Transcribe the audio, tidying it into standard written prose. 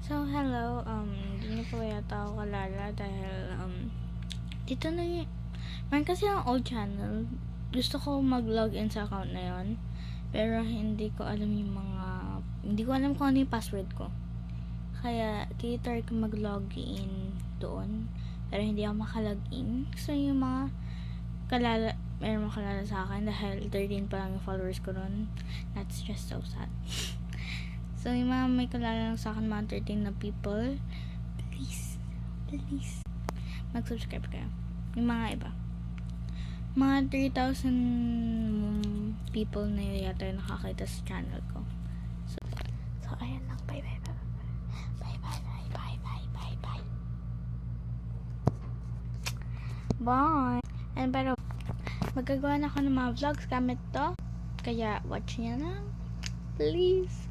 So, hello, hindi niyo po yata ako kalala dahil, dito na yung, meron kasi ang old channel, gusto ko mag-login sa account na yon, pero hindi ko alam kung ano yung password ko. Kaya, titry ko mag-login doon, pero hindi ako makalogin. So, yung mga meron makalala sa akin dahil 13 pa lang yung followers ko ron. That's just so sad. So, yung mga may kalala lang sa akin, mga 13 na people, please, mag-subscribe kayo. Yung mga iba. Mga 3,000 people na yata yung nakakita sa channel ko. So ayan lang. Bye. Bye! And pero, magagawa na ako ng mga vlogs gamit to. Kaya, watch niya lang. Please.